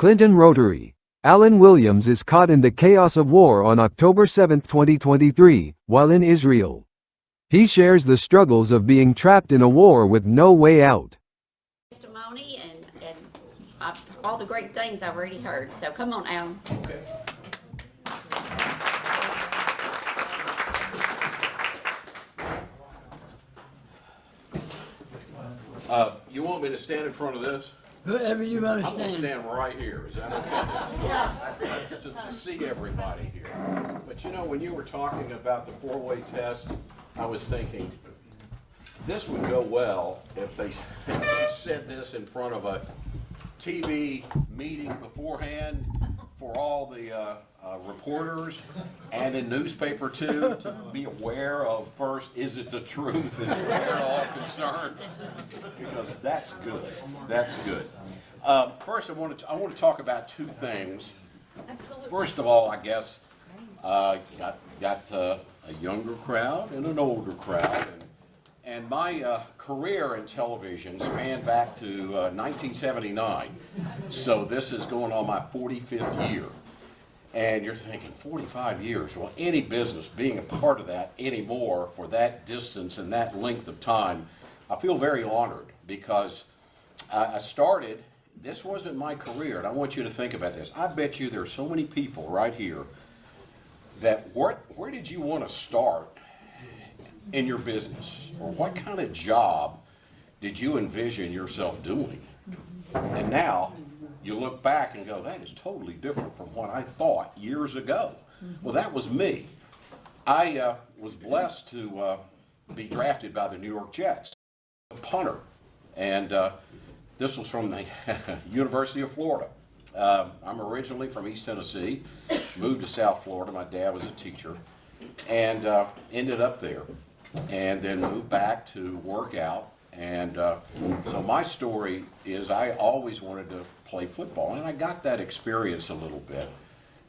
Clinton Rotary. Alan Williams is caught in the chaos of war on October 7, 2023, while in Israel. He shares the struggles of being trapped in a war with no way out. Testimony and all the great things I've already heard. So come on, Alan. Okay. You want me to stand in front of this? Whoever you want to I'm going to stand. stand right here. Is that okay? to see everybody here. But you know, when you were talking about the four-way test, I was thinking this would go well if they said this in front of a TV meeting beforehand for all the reporters and in newspaper too, to be aware of first, is it the truth? Is it at all concerned? Because that's good. That's good. First, I want to talk about two things. First of all, I guess got a younger crowd and an older crowd, and my career in television spanned back to 1979. So this is going on my 45th year. And you're thinking, 45 years? Well, any business being a part of that anymore for that distance and that length of time, I feel very honored because I started, this wasn't my career, and I want you to think about this. I bet you there's so many people right here that where did you want to start in your business? Or what kind of job did you envision yourself doing? And now, you look back and go, that is totally different from what I thought years ago. Well, that was me. I was blessed to be drafted by the New York Jets, a punter. And this was from the University of Florida. I'm originally from East Tennessee, moved to South Florida. My dad was a teacher, and ended up there. And then moved back to work out. And so my story is I always wanted to play football, and I got that experience a little bit,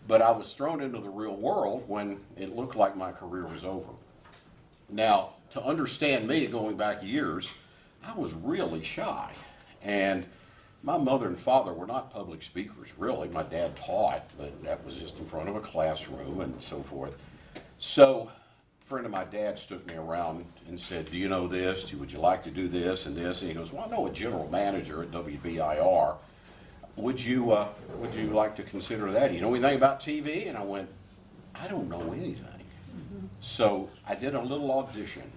but I was thrown into the real world when it looked like my career was over. Now, to understand me going back years, I was really shy, and my mother and father were not public speakers, really. My dad taught, but that was just in front of a classroom and so forth. So a friend of my dad's took me around and said, do you know this? Would you like to do this and this? And he goes, well, I know a general manager at WVIR. Would you like to consider that? You know anything about TV? And I went, I don't know anything. So I did a little audition.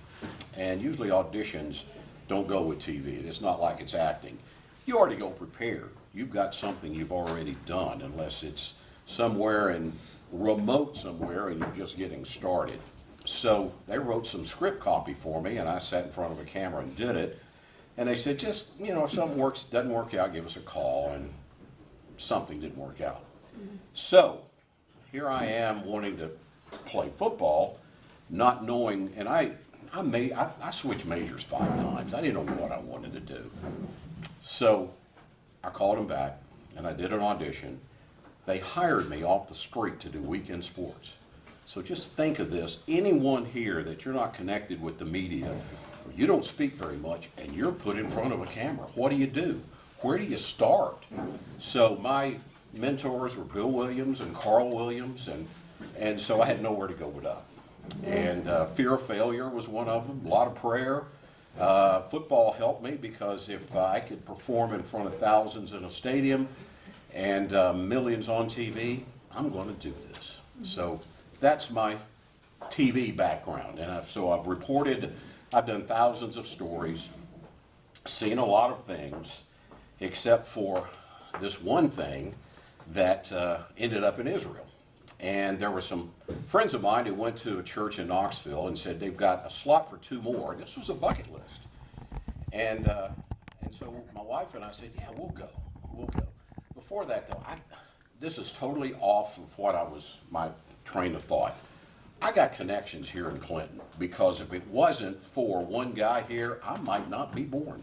And usually auditions don't go with TV. It's not like it's acting. You already go prepared. You've got something you've already done, unless it's somewhere in remote somewhere and you're just getting started. So they wrote some script copy for me, and I sat in front of a camera and did it. And they said, just, you know, if something doesn't work out, give us a call. And something didn't work out. So here I am wanting to play football, not knowing, and I switched majors 5 times. I didn't know what I wanted to do. So I called them back, and I did an audition. They hired me off the street to do weekend sports. So just think of this, anyone here that you're not connected with the media, or you don't speak very much, and you're put in front of a camera, what do? Where do you start? So my mentors were Bill Williams and Carl Williams, and so I had nowhere to go but up. And fear of failure was one of them, a lot of prayer. Football helped me because if I could perform in front of thousands in a stadium and millions on TV, I'm going to do this. So that's my TV background. And so I've reported, I've done thousands of stories, seen a lot of things, except for this one thing that ended up in Israel. And there were some friends of mine who went to a church in Knoxville and said they've got a slot for 2 more. And this was a bucket list. And so my wife and I said, yeah, we'll go. Before that, though, this is totally off of what my train of thought. I got connections here in Clinton because if it wasn't for one guy here, I might not be born.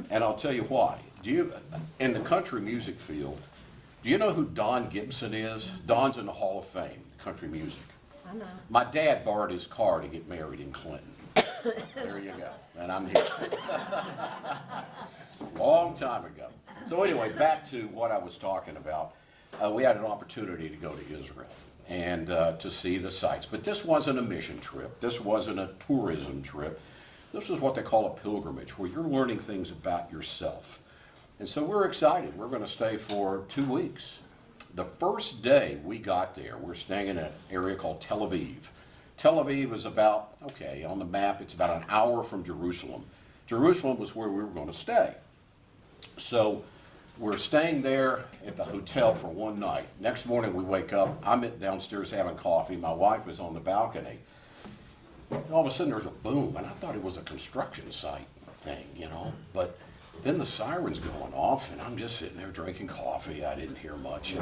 And I'll tell you why. In the country music field, do you know who Don Gibson is? Don's in the Hall of Fame, country music. I know. My dad borrowed his car to get married in Clinton. There you go. And I'm here. Long time ago. So anyway, back to what I was talking about. We had an opportunity to go to Israel and to see the sights. But this wasn't a mission trip. This wasn't a tourism trip. This is what they call a pilgrimage, where you're learning things about yourself. And so we're excited. We're going to stay for 2 weeks. The first day we got there, we're staying in an area called Tel Aviv. Tel Aviv is about, okay, on the map, it's about an hour from Jerusalem. Jerusalem was where we were going to stay. So we're staying there at the hotel for one night. Next morning we wake up, I'm downstairs having coffee, my wife was on the balcony. And all of a sudden there's a boom, and I thought it was a construction site thing, you know. But then the siren's going off, and I'm just sitting there drinking coffee. I didn't hear much.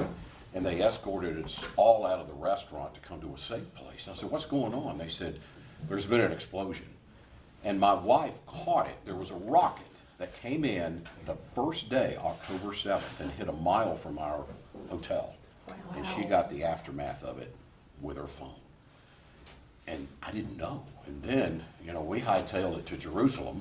And they escorted us all out of the restaurant to come to a safe place. I said, what's going on? They said, there's been an explosion. And my wife caught it. There was a rocket that came in the first day, October 7th, and hit a mile from our hotel. Wow. And she got the aftermath of it with her phone. And I didn't know. And then, you know, we hightailed it to Jerusalem,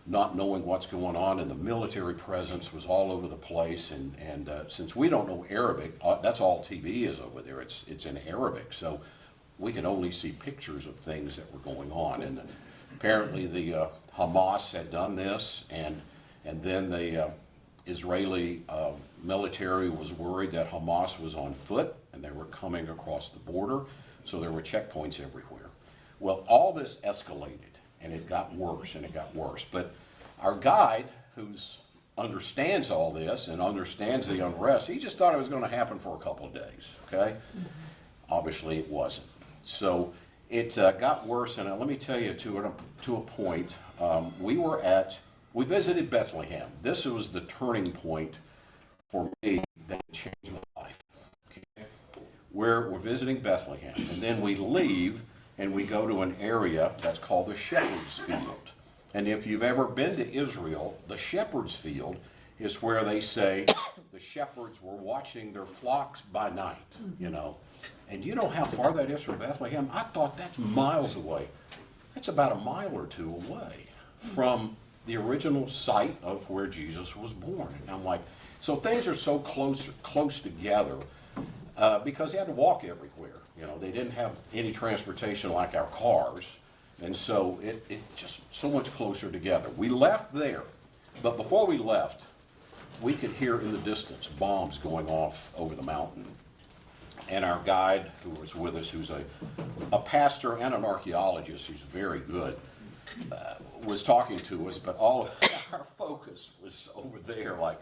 not knowing what's going on, and the military presence was all over the place. And since we don't know Arabic, that's all TV is over there. It's in Arabic, so we can only see pictures of things that were going on. And apparently the Hamas had done this, and then the Israeli military was worried that Hamas was on foot, and they were coming across the border, so there were checkpoints everywhere. Well, all this escalated. And it got worse and it got worse. But our guide, who understands all this and understands the unrest, he just thought it was going to happen for a couple of days, okay? Mm-hmm. Obviously it wasn't. So it got worse, and let me tell you, to a point, we visited Bethlehem. This was the turning point for me that changed my life. Okay? We're visiting Bethlehem, and then we leave, and we go to an area that's called the Shepherd's Field. And if you've ever been to Israel, the Shepherd's Field is where they say the shepherds were watching their flocks by night, you know. And you know how far that is from Bethlehem? I thought that's miles away. That's about a mile or two away from the original site of where Jesus was born. And I'm like, so things are so close together because they had to walk everywhere. You know, they didn't have any transportation like our cars, and so it just so much closer together. We left there, but before we left, we could hear in the distance bombs going off over the mountain. And our guide, who was with us, who's a pastor and an archaeologist who's very good, was talking to us, but all our focus was over there, like,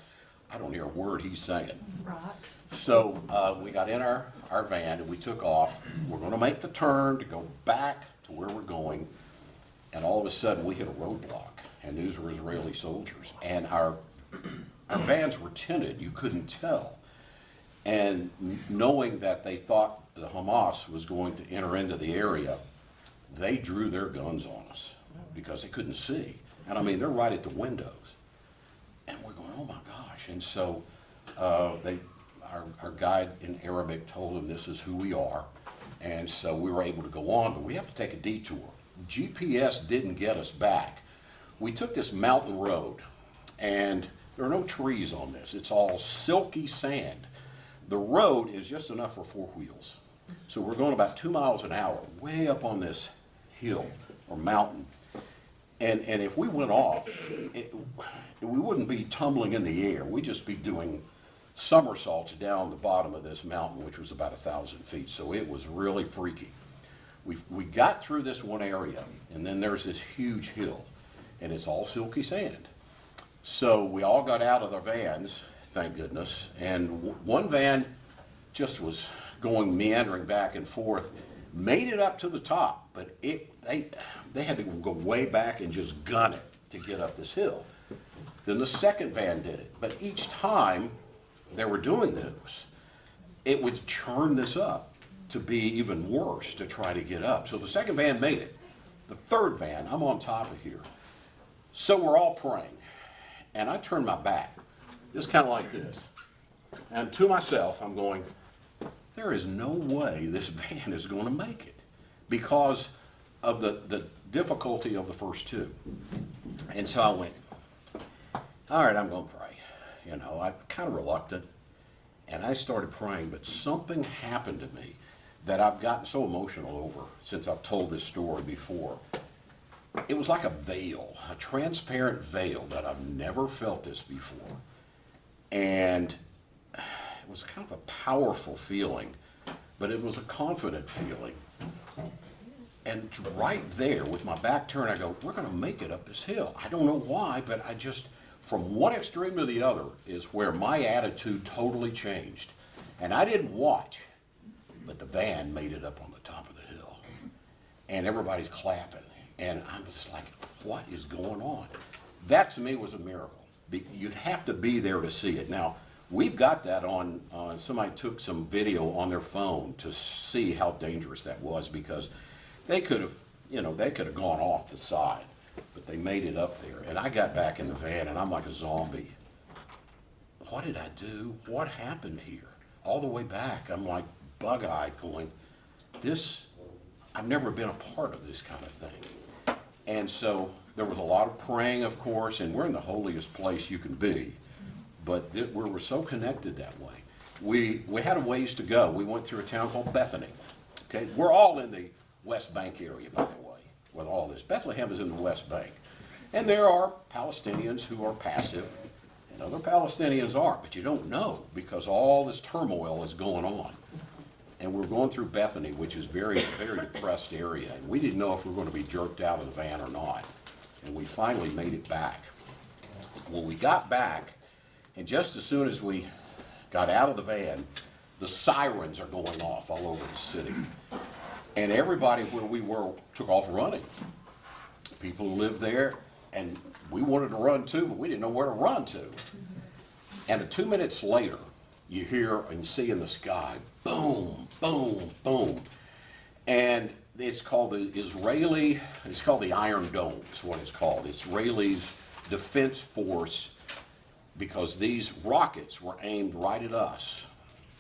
I don't hear a word he's saying. Right. So we got in our van and we took off. We're going to make the turn to go back to where we're going. And all of a sudden we hit a roadblock. And these were Israeli soldiers. And our vans were tinted. You couldn't tell. And knowing that they thought the Hamas was going to enter into the area, they drew their guns on us because they couldn't see. And I mean, they're right at the windows. And we're going, oh my gosh. And so our guide in Arabic told them this is who we are. And so we were able to go on, but we have to take a detour. GPS didn't get us back. We took this mountain road, and there are no trees on this. It's all silky sand. The road is just enough for 4 wheels. So we're going about 2 miles an hour, way up on this hill or mountain. And if we went off, we wouldn't be tumbling in the air. We'd just be doing somersaults down the bottom of this mountain, which was about 1,000 feet. So it was really freaky. We got through this one area, and then there's this huge hill, and it's all silky sand. So we all got out of their vans, thank goodness, and one van just was going meandering back and forth, made it up to the top, but they had to go way back and just gun it to get up this hill. Then the second van did it, but each time they were doing this, it would churn this up to be even worse to try to get up. So the second van made it. The third van, I'm on top of here. So we're all praying, and I turn my back, just kind of like this. And to myself, I'm going, there is no way this van is going to make it because of the difficulty of the first two. And so I went, all right, I'm going to pray. you know, I'm kind of reluctant. And I started praying, but something happened to me that I've gotten so emotional over since I've told this story before. It was like a veil, a transparent veil that I've never felt this before. And it was kind of a powerful feeling, but it was a confident feeling. And right there, with my back turned, I go, we're going to make it up this hill. I don't know why, but I just, from one extreme to the other, is where my attitude totally changed. And I didn't watch, but the van made it up on the top of the hill. And everybody's clapping. And I'm just like, what is going on? That to me was a miracle. You'd have to be there to see it. Now, we've got that on, somebody took some video on their phone to see how dangerous that was, because they could have, you know, they could have gone off the side, but they made it up there. And I got back in the van and I'm like a zombie. What did I do? What happened here? All the way back, I'm like bug-eyed going, this, I've never been a part of this kind of thing. And so there was a lot of praying, of course, and we're in the holiest place you can be, but we were so connected that way. We had a ways to go. We went through a town called Bethany. Okay, we're all in the West Bank area, by the way, with all this. Bethlehem is in the West Bank. And there are Palestinians who are passive, and other Palestinians aren't, but you don't know because all this turmoil is going on. And we're going through Bethany, which is very, very depressed area, and we didn't know if we were going to be jerked out of the van or not. And we finally made it back. Well, we got back, and just as soon as we got out of the van, the sirens are going off all over the city. And everybody where we were took off running. People who lived there, and we wanted to run too, but we didn't know where to run to. And 2 minutes later, you hear and you see in the sky, boom, boom, boom. And it's called the Iron Dome is what it's called. Israelis Defense Force, because these rockets were aimed right at us.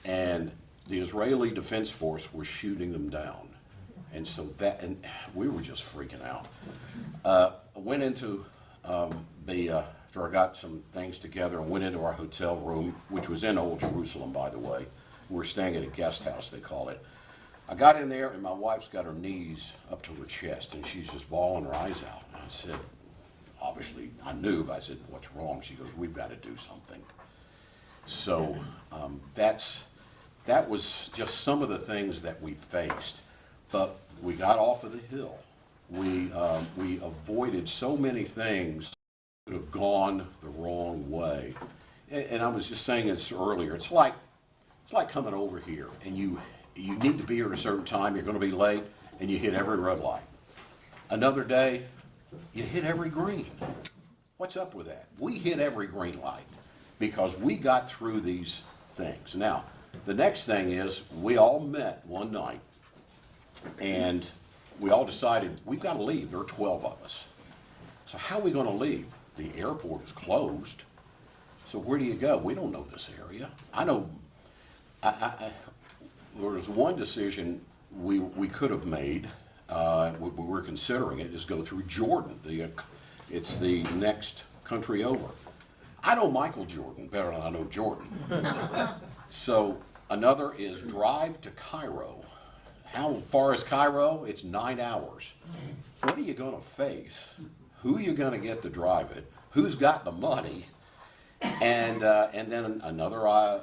And the Israeli Defense Force was shooting them down. And so and we were just freaking out. I went into after I got some things together and went into our hotel room, which was in Old Jerusalem, by the way. We were staying at a guest house, they call it. I got in there and my wife's got her knees up to her chest and she's just bawling her eyes out. And I said, obviously I knew, but I said, what's wrong? She goes, we've got to do something. So that was just some of the things that we faced. But we got off of the hill. We avoided so many things that could have gone the wrong way. And I was just saying this earlier. It's like coming over here, and you need to be here at a certain time. You're going to be late, and you hit every red light. Another day, you hit every green. What's up with that? We hit every green light because we got through these things. Now, the next thing is we all met one night. And we all decided we've got to leave. There are 12 of us. So how are we going to leave? The airport is closed. So where do you go? We don't know this area. I know there was one decision we could have made. We were considering it, is go through Jordan. It's the next country over. I know Michael Jordan better than I know Jordan. So another is drive to Cairo. How far is Cairo? It's 9 hours. What are you going to face? Who are you going to get to drive it? Who's got the money? And then another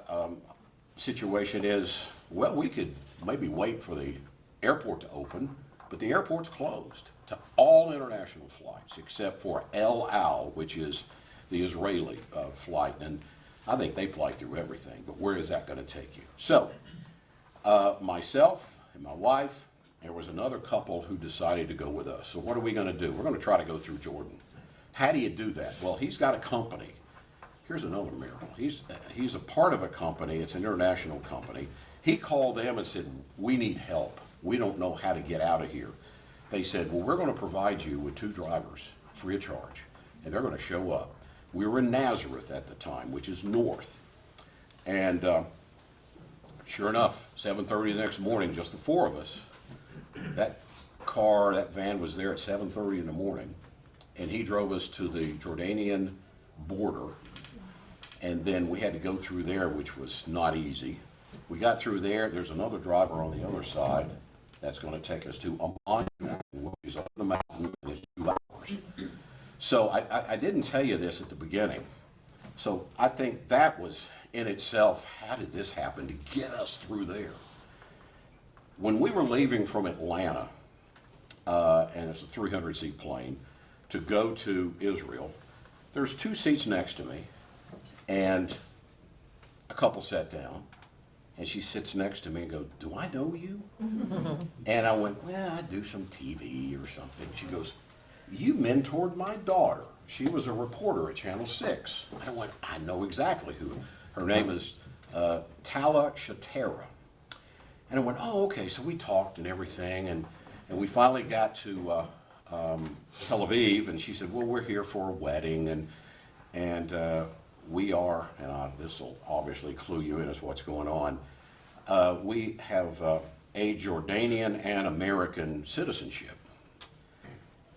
situation is, well, we could maybe wait for the airport to open, but the airport's closed to all international flights except for El Al, which is the Israeli flight. And I think they fly through everything, but where is that going to take you? So myself and my wife, there was another couple who decided to go with us. So what are we going to do? We're going to try to go through Jordan. How do you do that? Well, he's got a company. Here's another miracle. He's a part of a company. It's an international company. He called them and said, we need help. We don't know how to get out of here. They said, well, we're going to provide you with 2 drivers free of charge, and they're going to show up. We were in Nazareth at the time, which is north. And sure enough, 7:30 the next morning, just the 4 of us. That van was there at 7:30 in the morning, and he drove us to the Jordanian border. And then we had to go through there, which was not easy. We got through there. There's another driver on the other side that's going to take us to a monument, which is up the mountain, and it's 2 hours. So I didn't tell you this at the beginning. So I think that was in itself, how did this happen to get us through there? When we were leaving from Atlanta, and it's a 300-seat plane, to go to Israel, there's 2 seats next to me, and a couple sat down, and she sits next to me and goes, "Do I know you?" And I went, "Well, I do some TV or something." She goes, "You mentored my daughter. She was a reporter at Channel 6. And I went, "I know exactly who." Her name is Tala Shatera. And I went, "Oh, okay." So we talked and everything, and we finally got to Tel Aviv, and she said, "Well, we're here for a wedding, and we are," and this will obviously clue you in as what's going on. We have a Jordanian and American citizenship.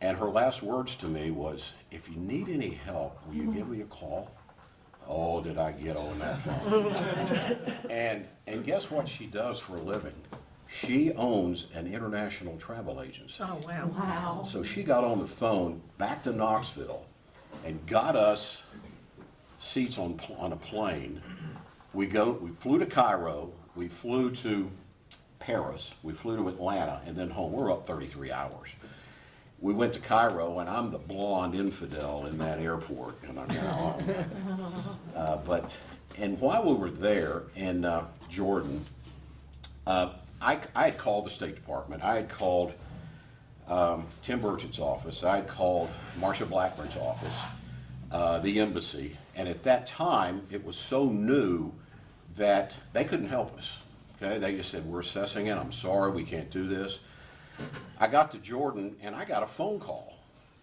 And her last words to me was, "If you need any help, will you give me a call?" Oh, did I get on that phone. And guess what she does for a living? She owns an international travel agency. Oh, wow. Wow. So she got on the phone back to Knoxville and got us seats on a plane. We flew to Cairo, we flew to Paris, we flew to Atlanta, and then home. We're up 33 hours. We went to Cairo, and I'm the blonde infidel in that airport. And and while we were there in Jordan, I had called the State Department. I had called Tim Burchett's office. I had called Marsha Blackburn's office, the embassy. And at that time, it was so new that they couldn't help us. Okay, they just said, "We're assessing it. I'm sorry, we can't do this." I got to Jordan, and I got a phone call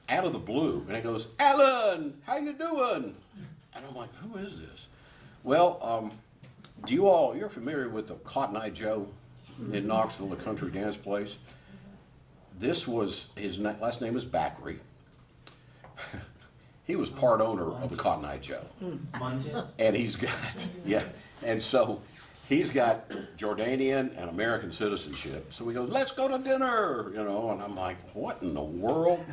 out of the blue, and it goes, "Alan, how you doing?" And I'm like, "Who is this?" Well, you're familiar with the Cotton Eye Joe in Knoxville, the country dance place? This was, his last name is Backery. He was part owner of the Cotton Eye Joe. And he's got, yeah, and so he's got Jordanian and American citizenship. So he goes, "Let's go to dinner," and I'm like, what in the world?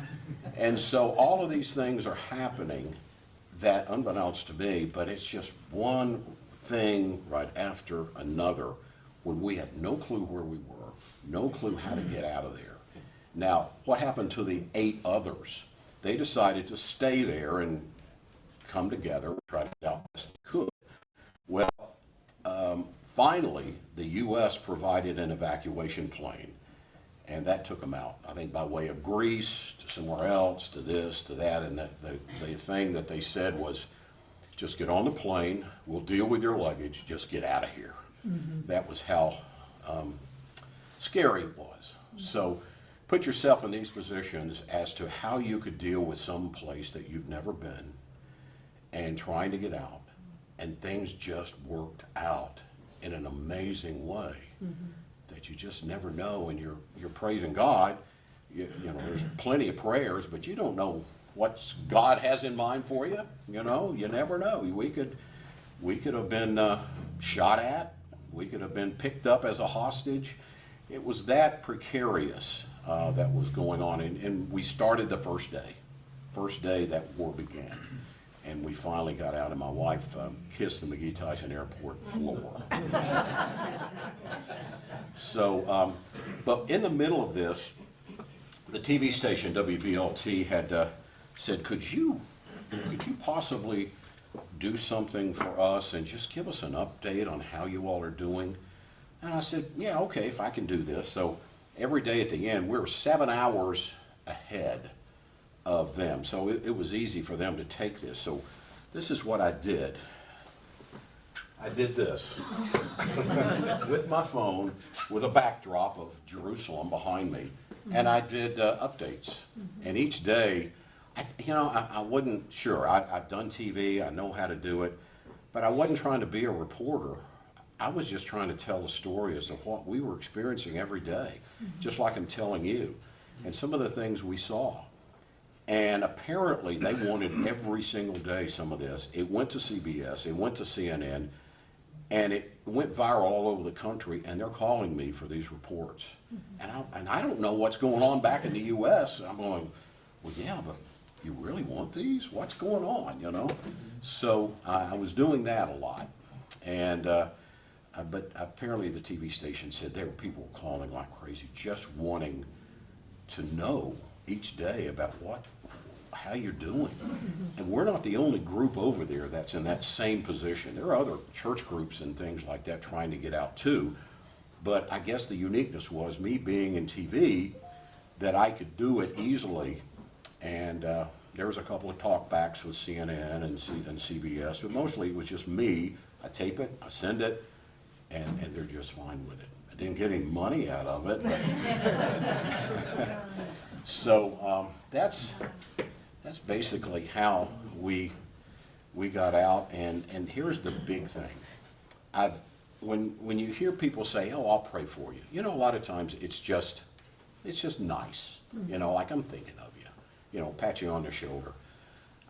And so all of these things are happening that, unbeknownst to me, but it's just one thing right after another when we had no clue where we were, no clue how to get out of there. Now, what happened to the 8 others? They decided to stay there and come together and try to get out best they could. Well, finally, the U.S. provided an evacuation plane, and that took them out, I think, by way of Greece, to somewhere else, to this, to that, and the thing that they said was, "Just get on the plane, we'll deal with your luggage, just get out of here." Mm-hmm. That was how scary it was. So put yourself in these positions as to how you could deal with some place that you've never been and trying to get out, and things just worked out in an amazing way that you just never know, and you're praising God. You know, there's plenty of prayers, but you don't know what God has in mind for you. You never know. We could have been shot at. We could have been picked up as a hostage. It was that precarious that was going on, and we started the first day that war began. And we finally got out, and my wife kissed the McGee Tyson Airport floor. So, but in the middle of this, the TV station WVLT had said, could you possibly do something for us and just give us an update on how you all are doing? And I said, yeah, okay, if I can do this. So every day at the end, we were 7 hours ahead of them. So it was easy for them to take this. So this is what I did. I did this with my phone with a backdrop of Jerusalem behind me. And I did updates. And each day, I wasn't sure. I've done TV, I know how to do it, but I wasn't trying to be a reporter. I was just trying to tell the story as of what we were experiencing every day, just like I'm telling you. And some of the things we saw. And apparently they wanted every single day some of this. It went to CBS, it went to CNN, and it went viral all over the country, and they're calling me for these reports. And I don't know what's going on back in the US. I'm going, well, yeah, but you really want these? What's going on, you know? So I was doing that a lot. And, but apparently the TV station said there were people calling like crazy, just wanting to know each day about how you're doing. And we're not the only group over there that's in that same position. There are other church groups and things like that trying to get out too. But I guess the uniqueness was me being in TV, that I could do it easily. And there was a couple of talkbacks with CNN and CBS, but mostly it was just me. I tape it, I send it, and they're just fine with it. I didn't get any money out of it. So that's basically how we got out. And here's the big thing. When you hear people say, "Oh, I'll pray for you," you know, a lot of times it's just nice. You know, like I'm thinking of you. You know, pat you on the shoulder.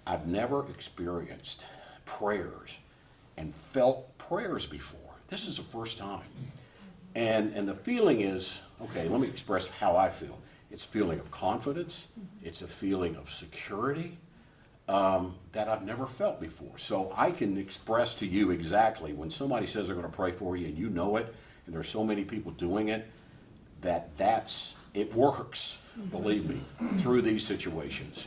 I've never experienced prayers and felt prayers before. This is the first time. And the feeling is, okay, let me express how I feel. It's a feeling of confidence. It's a feeling of security that I've never felt before. So I can express to you exactly when somebody says they're going to pray for you and you know it, and there's so many people doing it, it works, believe me, through these situations.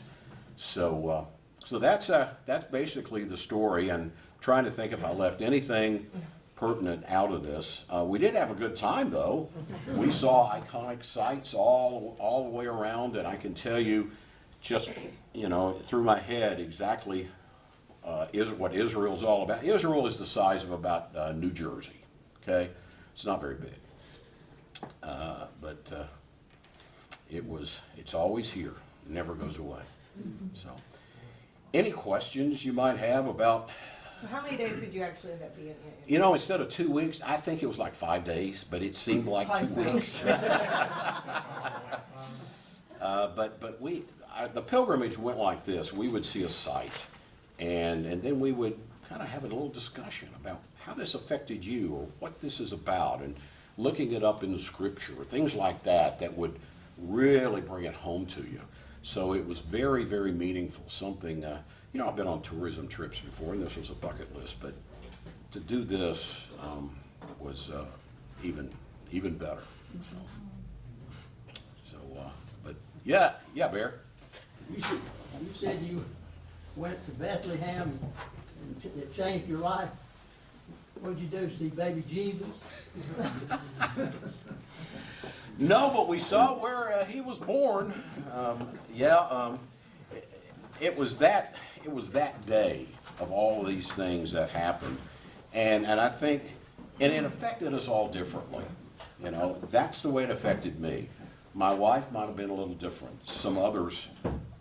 So that's basically the story, and trying to think if I left anything pertinent out of this. We did have a good time, though. We saw iconic sites all the way around, and I can tell you, just, you know, through my head exactly what Israel's all about. Israel is the size of about New Jersey. Okay, it's not very big, but it's always here. It never goes away. So, any questions you might have about? So how many days did you actually end up being in? You know, instead of 2 weeks, I think it was like 5 days, but it seemed like 2 weeks. But the pilgrimage went like this. We would see a site, and then we would kind of have a little discussion about how this affected you or what this is about, and looking it up in the scripture, things like that would really bring it home to you. So it was very, very meaningful. Something, you know, I've been on tourism trips before, and this was a bucket list, but to do this was even better. But yeah, Bear. You said you went to Bethlehem and it changed your life. What did you do? See baby Jesus? No, but we saw where he was born. It was that day of all these things that happened, and I think, and it affected us all differently. You know, that's the way it affected me. My wife might have been a little different. Some others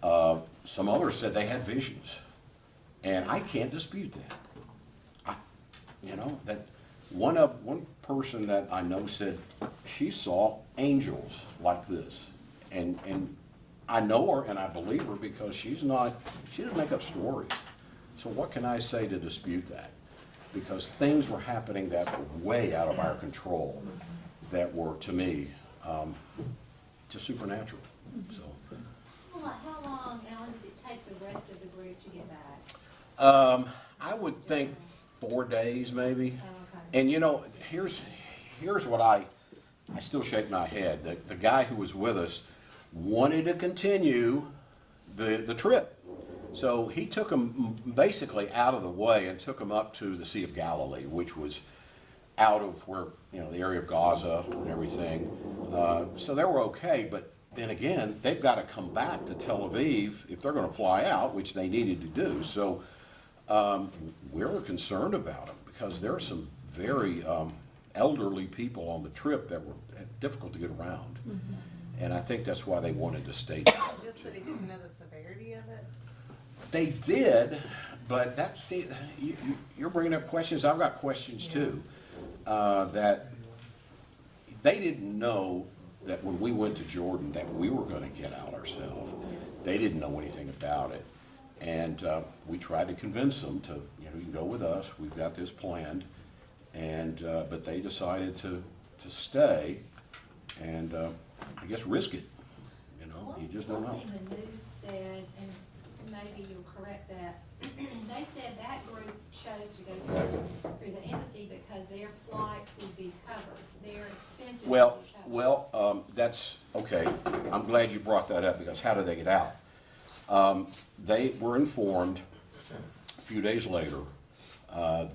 said they had visions, and I can't dispute that. That one person that I know said she saw angels like this, and I know her and I believe her because she didn't make up stories. So what can I say to dispute that? Because things were happening that were way out of our control, that were, to me, just supernatural. So. Well, how long, Alan, did it take the rest of the group to get back? I would think 4 days maybe. Oh, okay. And you know, here's what I still shake my head. The guy who was with us wanted to continue the trip. So he took them basically out of the way and took them up to the Sea of Galilee, which was out of where, the area of Gaza and everything. So they were okay, but then again, they've got to come back to Tel Aviv if they're going to fly out, which they needed to do. So we were concerned about them because there are some very elderly people on the trip that were difficult to get around. Mm-hmm. And I think that's why they wanted to stay together. Just that he didn't know the severity of it? They did, but you're bringing up questions. I've got questions too. That they didn't know that when we went to Jordan, that we were going to get out ourselves. They didn't know anything about it. And we tried to convince them to, you know, you can go with us, we've got this planned. And, but they decided to stay and, I guess, risk it. You know, you just don't know. One thing the news said, and maybe you'll correct that, they said that group chose to go through the embassy because their flights would be covered, their expenses would be covered. That's, okay, I'm glad you brought that up, because how did they get out? They were informed a few days later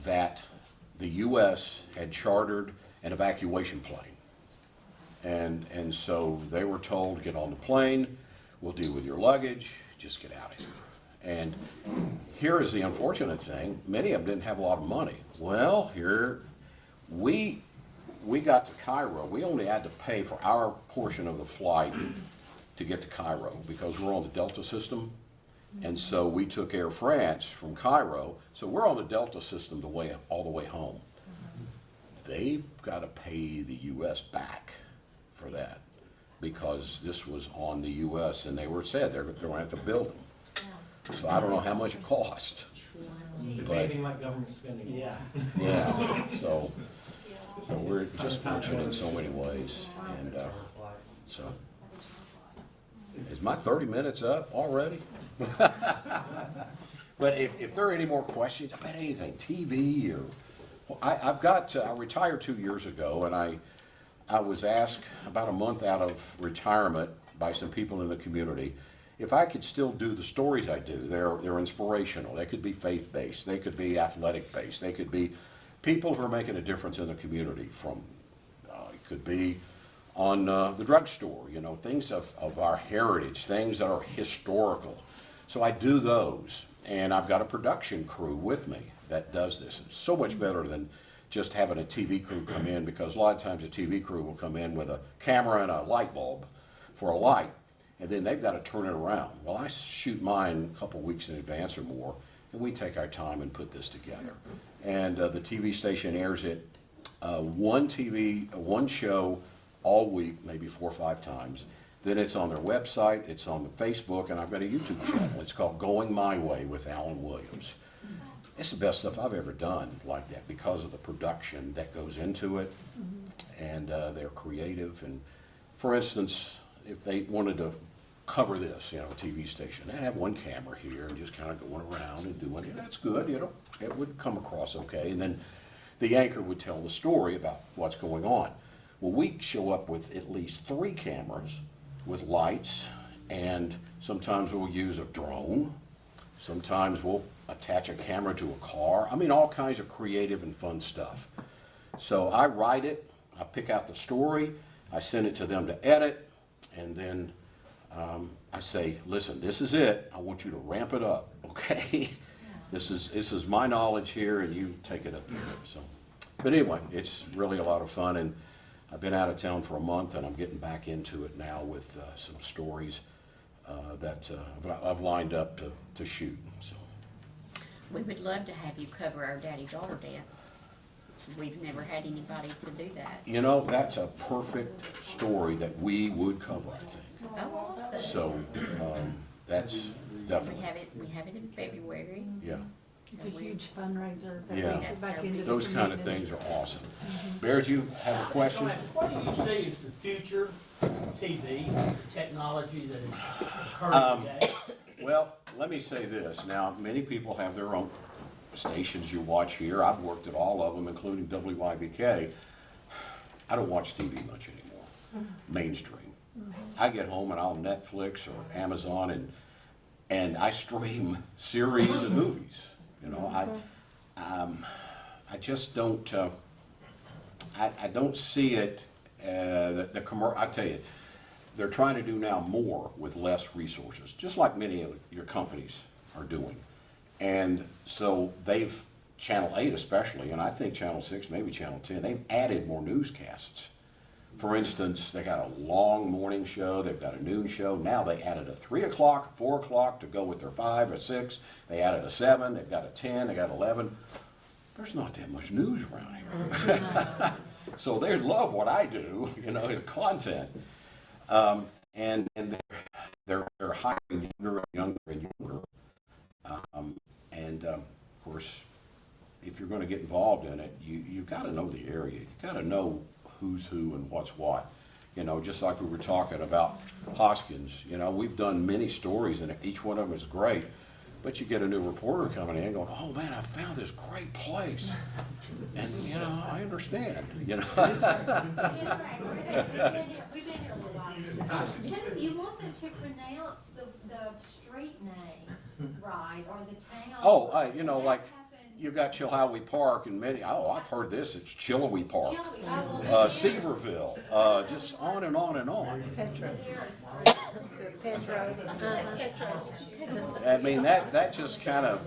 that the U.S. had chartered an evacuation plane. And so they were told, get on the plane, we'll deal with your luggage, just get out of here. And here is the unfortunate thing, many of them didn't have a lot of money. Well, here, we got to Cairo, we only had to pay for our portion of the flight to get to Cairo, because we're on the Delta system. And so we took Air France from Cairo, so we're on the Delta system all the way home. They've got to pay the U.S. back for that, because this was on the U.S. and they were said they're going to have to build them. So I don't know how much it cost. It's But- anything like government spending. Yeah. Yeah, so we're just fortunate in so many ways. And so, is my 30 minutes up already? But if there are any more questions about anything, TV or, well, I retired 2 years ago, and I was asked about a month out of retirement by some people in the community if I could still do the stories I do. They're inspirational. They could be faith-based. They could be athletic-based. They could be people who are making a difference in the community. From it could be on the drugstore, you know, things of our heritage, things that are historical. So I do those, and I've got a production crew with me that does this. It's so much better than just having a TV crew come in, because a lot of times a TV crew will come in with a camera and a light bulb for a light, and then they've got to turn it around. Well, I shoot mine a couple weeks in advance or more, and we take our time and put this together. And the TV station airs it one show all week, maybe 4 or 5 times. Then it's on their website, it's on Facebook, and I've got a YouTube channel. It's called Going My Way with Alan Williams. It's the best stuff I've ever done like that, because of the production that goes into it, and they're creative. And for instance, if they wanted to cover this, you know, a TV station, they'd have one camera here and just kind of going around and doing it. That's good, you know, it would come across okay. And then the anchor would tell the story about what's going on. Well, we show up with at least 3 cameras with lights, and sometimes we'll use a drone. Sometimes we'll attach a camera to a car. I mean, all kinds of creative and fun stuff. So I write it, I pick out the story, I send it to them to edit, and then I say, listen, this is it. I want you to ramp it up, okay? This is my knowledge here, and you take it up there. So, but anyway, it's really a lot of fun, and I've been out of town for a month, and I'm getting back into it now with some stories that I've lined up to shoot. So. We would love to have you cover our daddy-daughter dance. We've never had anybody to do that. You know, that's a perfect story that we would cover, I think. Oh, awesome. So that's definitely. We have it in February. Yeah. It's a huge fundraiser that we Yeah. get back into. the Those kind of community. things are awesome. Bear, do you have a question? What do you see as the future of TV, technology that is occurring today? Well, let me say this. Now, many people have their own stations you watch here. I've worked at all of them, including WYVK. I don't watch TV much anymore, mainstream. I get home and I'll Netflix or Amazon, and I stream series and movies. You know, I just don't. I don't see it. I tell you, they're trying to do now more with less resources, just like many of your companies are doing. And so they've, Channel 8 especially, and I think Channel 6, maybe Channel 10, they've added more newscasts. For instance, they got a long morning show, they've got a noon show. Now they added a 3 o'clock, 4 o'clock to go with their 5 or 6. They added a 7, they've got a 10, they got 11. There's not that much news around here. So they love what I do, you know, his content. And they're hiring younger and younger and younger. Of course, if you're going to get involved in it, you got to know the area. You got to know who's who and what's what. You know, just like we were talking about Hoskins. You know, we've done many stories, and each one of them is great. But you get a new reporter coming in going, "Oh man, I found this great place," and you know, I understand. You know. Yes, right. We've been here a little while. Tim, you want them to pronounce the street name right, or the town? Oh, you know, That like happens- you got Chilhowie Park and many. Oh, I've heard this. It's Chillowy Park, Chilby, oh, well, Seaverville, just on and on and on. but there are streets. I mean, that just kind of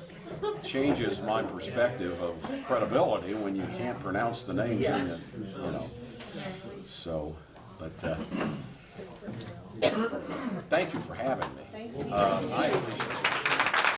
changes my perspective of credibility when you can't pronounce the names in it, you know. So, but thank you for having me. I appreciate it.